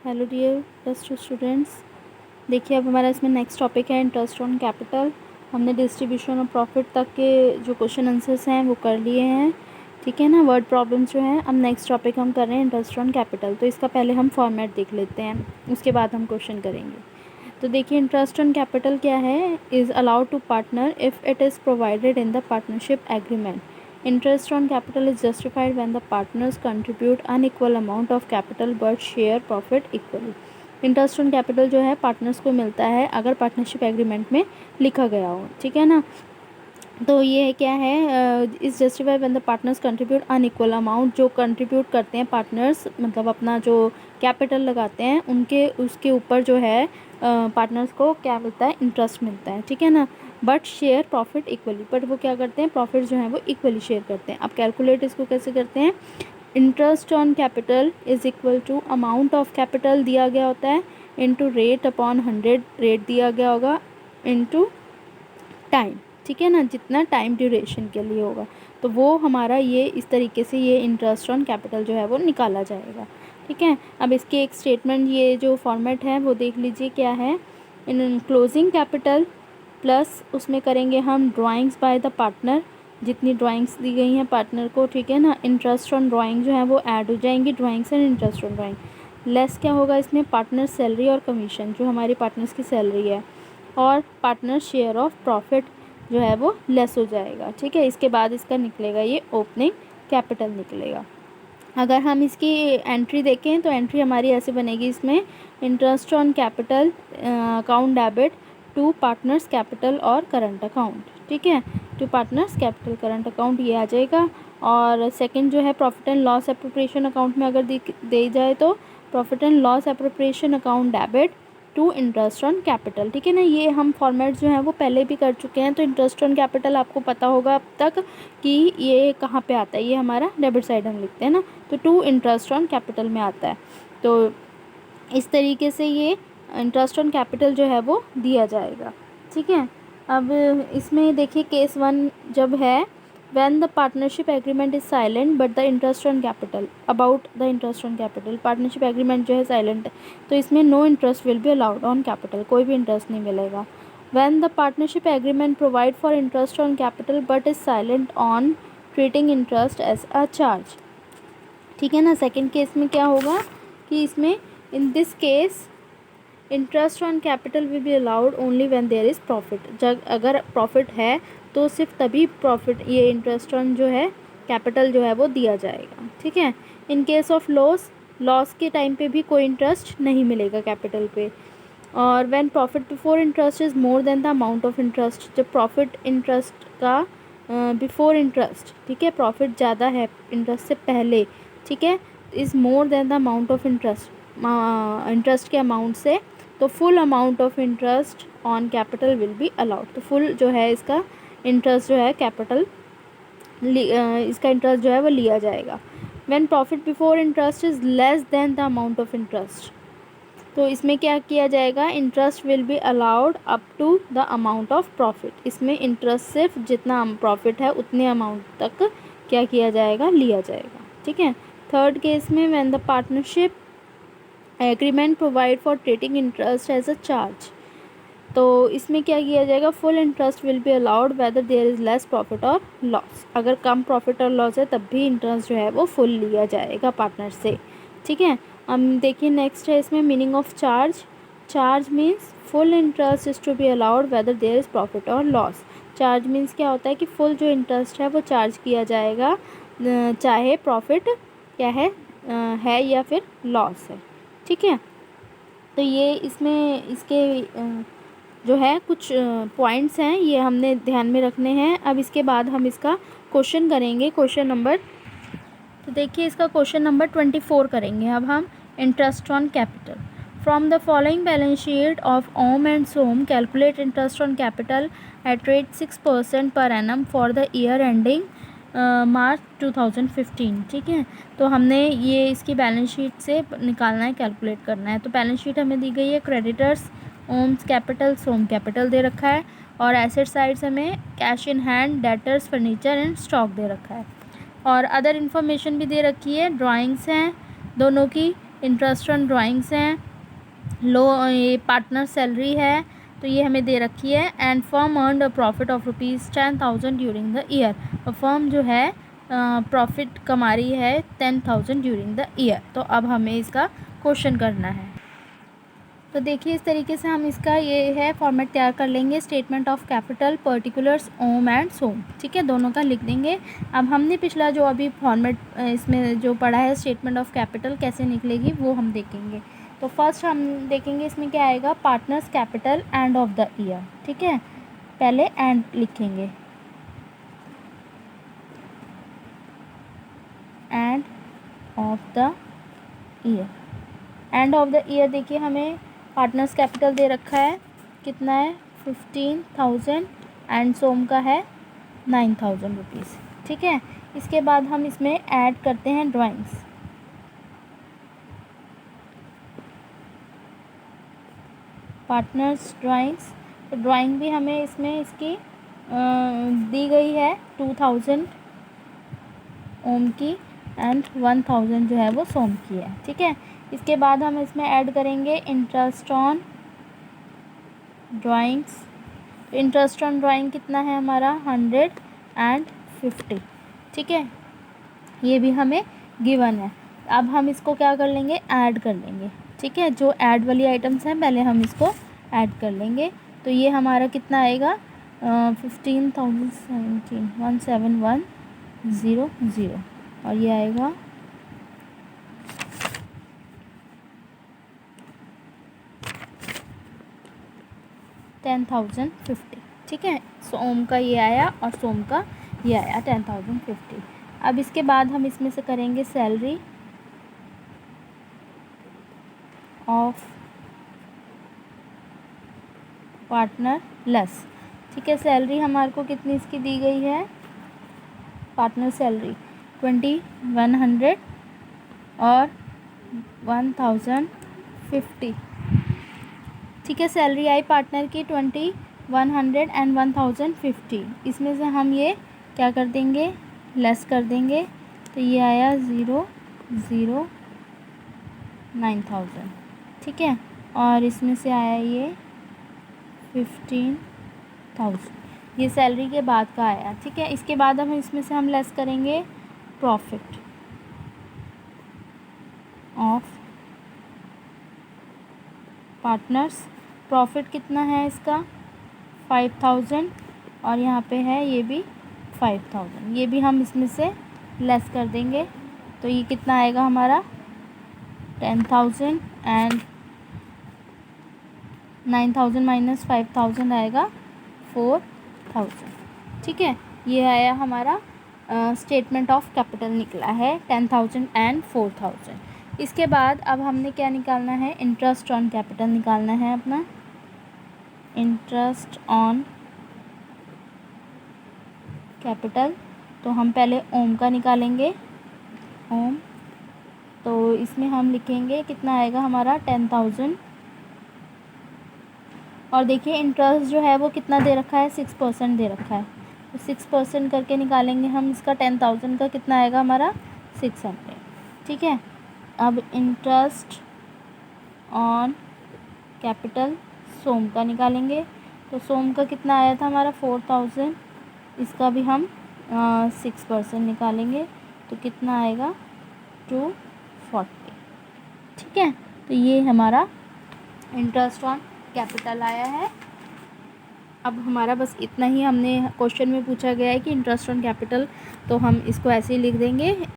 Hello dear plus two students. देखिए अब हमारा इसमें नेक्स्ट टॉपिक है इंटरेस्ट ऑन कैपिटल। हमने डिस्ट्रीब्यूशन ऑफ प्रॉफिट तक के जो क्वेश्चन आंसर्स हैं वो कर लिए हैं, ठीक है ना। वर्ड प्रॉब्लम्स जो हैं, अब नेक्स्ट टॉपिक हम कर रहे हैं इंटरेस्ट ऑन कैपिटल। तो इसका पहले हम फॉर्मेट देख लेते हैं, उसके बाद हम क्वेश्चन करेंगे। तो देखिए इंटरेस्ट ऑन कैपिटल क्या है। Is allowed to partner if it is provided in the partnership agreement. Interest on capital is justified when the partners contribute unequal amount of capital but share profit equally. Interest on capital जो है partners को मिलता है अगर partnership agreement में लिखा गया हो, ठीक है ना। तो ये क्या है, इस justify when the partners contribute unequal amount. जो कंट्रीब्यूट करते हैं पार्टनर्स, मतलब अपना जो कैपिटल लगाते हैं उनके उसके ऊपर जो है पार्टनर्स को क्या मिलता है, इंटरेस्ट मिलता है, ठीक है ना। But share profit equally, but वो क्या करते हैं, प्रॉफिट जो है वो इक्वली शेयर करते हैं। अब कैलकुलेट इसको कैसे करते हैं। Interest on capital is equal to amount of capital दिया गया होता है इंटू रेट अपॉन 100, रेट दिया गया होगा इंटू टाइम, ठीक है ना, जितना टाइम ड्यूरेशन के लिए होगा। तो वो हमारा ये इस तरीके से ये इंटरेस्ट ऑन कैपिटल जो है वो निकाला जाएगा, ठीक है। अब इसके एक स्टेटमेंट, ये जो फॉर्मेट है वो देख लीजिए क्या है। इन क्लोजिंग कैपिटल प्लस उसमें करेंगे हम ड्राइंग्स बाय द पार्टनर, जितनी ड्राइंग्स दी गई हैं पार्टनर को, ठीक है ना। इंटरेस्ट ऑन ड्राइंग जो है वो ऐड हो जाएंगी, drawings and interest on drawing. Less क्या होगा इसमें, पार्टनर सैलरी और कमीशन, जो हमारी पार्टनर्स की सैलरी है, और पार्टनर शेयर ऑफ प्रॉफिट जो है वो लेस हो जाएगा, ठीक है। इसके बाद इसका निकलेगा ये ओपनिंग कैपिटल निकलेगा। अगर हम इसकी एंट्री देखें तो एंट्री हमारी ऐसे बनेगी, इसमें interest on capital account debit to partners capital और करंट अकाउंट, ठीक है। To partners capital current account ये आ जाएगा। और सेकंड जो है profit and loss appropriation account में अगर दी जाए तो profit and loss appropriation account debit to interest on capital, ठीक है ना। ये हम फॉर्मेट जो है वो पहले भी कर चुके हैं। तो इंटरेस्ट ऑन कैपिटल आपको पता होगा अब तक कि ये कहाँ पे आता है, ये हमारा डेबिट साइड हम लिखते हैं ना, तो टू इंटरेस्ट ऑन कैपिटल में आता है। तो इस तरीके से ये इंटरेस्ट ऑन कैपिटल जो है वो दिया जाएगा, ठीक है। अब इसमें देखिए केस 1 जब है, when the partnership agreement is silent but the interest on capital, about the interest on capital, partnership agreement जो है साइलेंट है तो इसमें no interest will be allowed on capital, कोई भी इंटरेस्ट नहीं मिलेगा। when the partnership agreement provide for interest on capital but is silent on treating interest as a charge, ठीक है ना। सेकंड केस में क्या होगा कि इसमें in this case interest on capital will be allowed only when there is profit, जब अगर प्रॉफिट है तो सिर्फ तभी प्रॉफिट, ये इंटरेस्ट ऑन जो है कैपिटल जो है वो दिया जाएगा, ठीक है। In case of loss, loss के टाइम पे भी कोई इंटरेस्ट नहीं मिलेगा कैपिटल पे। और when profit before interest is more than the amount of interest, जब प्रॉफिट इंटरेस्ट का बिफोर इंटरेस्ट, ठीक है, प्रॉफिट ज़्यादा है इंटरेस्ट से पहले, ठीक है, is more than the amount of interest, interest के अमाउंट से, तो full amount of interest on capital will be allowed. तो फुल जो है इसका इंटरेस्ट जो है कैपिटल, इसका इंटरेस्ट जो है वो लिया जाएगा। When profit before interest is less than the amount of interest, तो इसमें क्या किया जाएगा, interest will be allowed up to the amount of profit. इसमें इंटरेस्ट सिर्फ जितना प्रॉफिट है उतने अमाउंट तक क्या किया जाएगा, लिया जाएगा, ठीक है। थर्ड केस में when the partnership agreement provide for treating interest as a charge, तो इसमें क्या किया जाएगा, full interest will be allowed whether there is less profit और लॉस। अगर कम प्रॉफिट और लॉस है तब भी इंटरेस्ट जो है वो फुल लिया जाएगा पार्टनर से, ठीक है। अब देखिए नेक्स्ट है इसमें meaning of charge. Charge means full interest is to be allowed whether there is profit और लॉस। चार्ज मीन्स क्या होता है कि फुल जो इंटरेस्ट है वो चार्ज किया जाएगा, चाहे प्रॉफिट क्या है या फिर लॉस है, ठीक है। तो ये इसमें इसके जो है कुछ पॉइंट्स हैं, ये हमने ध्यान में रखने हैं। अब इसके बाद हम इसका क्वेश्चन करेंगे, क्वेश्चन नंबर, तो देखिए इसका क्वेश्चन नंबर 24 करेंगे अब हम। Interest on capital, from the following balance sheet of Om and Som calculate interest on capital at rate 6% per annum for the year ending March 2015, ठीक है। तो हमने ये इसकी बैलेंस शीट से निकालना है, कैलकुलेट करना है। तो बैलेंस शीट हमें दी गई है, क्रेडिटर्स ओम्स कैपिटल, सोम कैपिटल दे रखा है, और एसेट साइड्स हमें cash in hand, debtors, furniture and stock दे रखा है, और अदर इन्फॉर्मेशन भी दे रखी है, ड्राइंग्स हैं दोनों की, इंटरेस्ट ऑन ड्राइंग्स हैं, ये पार्टनर सैलरी है तो ये हमें दे रखी है। And firm earn a profit of ₹10,000 during the year, और फर्म जो है प्रॉफिट कमा रही है 10,000 ड्यूरिंग द ईयर। तो अब हमें इसका क्वेश्चन करना है। तो देखिए इस तरीके से हम इसका ये है फॉर्मेट तैयार कर लेंगे। स्टेटमेंट ऑफ कैपिटल, पर्टिकुलर्स, ओम एंड सोम, ठीक है, दोनों का लिख देंगे। अब हमने पिछला जो अभी फॉर्मेट इसमें जो पढ़ा है स्टेटमेंट ऑफ कैपिटल कैसे निकलेगी वो हम देखेंगे। तो फर्स्ट हम देखेंगे इसमें क्या आएगा, partners capital end of the year, ठीक है, पहले एंड लिखेंगे, end of the year. End of the year देखिए हमें पार्टनर्स कैपिटल दे रखा है, कितना है 15,000 एंड सोम का है 9,000 रुपीज़, ठीक है। इसके बाद हम इसमें ऐड करते हैं ड्राइंग्स, पार्टनर्स ड्राइंग्स। तो ड्राइंग भी हमें इसमें इसकी दी गई है 2,000 ओम की एंड 1,000 जो है वो सोम की है, ठीक है। इसके बाद हम इसमें ऐड करेंगे interest on drawings. Interest on drawing कितना है हमारा 150, ठीक है, ये भी हमें गिवन है। अब हम इसको क्या कर लेंगे, ऐड कर लेंगे, ठीक है। जो ऐड वाली आइटम्स हैं पहले हम इसको ऐड कर लेंगे। तो ये हमारा कितना आएगा 15,017 और ये आएगा 10,050, ठीक है। सोम का ये आया और सोम का ये आया 10,050। अब इसके बाद हम इसमें से करेंगे सैलरी ऑफ पार्टनर लेस, ठीक है। सैलरी हमारे को कितनी इसकी दी गई है, पार्टनर सैलरी 2,100 और 1,050, ठीक है। सैलरी आई पार्टनर की 2,100 एंड 1,050। इसमें से हम ये क्या कर देंगे, लेस कर देंगे। तो ये आया 9,000, ठीक है। और इसमें से आया ये 15,000, ये सैलरी के बाद का आया, ठीक है। इसके बाद हम इसमें से हम लेस करेंगे प्रॉफिट ऑफ पार्टनर्स। प्रॉफिट कितना है इसका 5,000 और यहाँ पे है ये भी 5,000, ये भी हम इसमें से लेस कर देंगे। तो ये कितना आएगा हमारा 10,000 एंड 9,000 माइनस 5,000 आएगा 4,000, ठीक है। ये आया हमारा स्टेटमेंट ऑफ कैपिटल निकला है 10,000 एंड 4,000। इसके बाद अब हमने क्या निकालना है, इंटरेस्ट ऑन कैपिटल निकालना है अपना। इंटरेस्ट ऑन कैपिटल, तो हम पहले ओम का निकालेंगे, ओम। तो इसमें हम लिखेंगे कितना आएगा हमारा 10,000 और देखिए इंटरेस्ट जो है वो कितना दे रखा है 6% दे रखा है। तो 6% करके निकालेंगे हम इसका 10,000 का कितना आएगा हमारा 600, ठीक है। अब इंटरेस्ट ऑन कैपिटल सोम का निकालेंगे। तो सोम का कितना आया था हमारा 4,000, इसका भी हम 6% निकालेंगे तो कितना आएगा 240, ठीक है। तो ये हमारा इंटरेस्ट ऑन कैपिटल आया है। अब हमारा बस इतना ही, हमने क्वेश्चन में पूछा गया है कि इंटरेस्ट ऑन कैपिटल, तो हम इसको ऐसे ही लिख देंगे।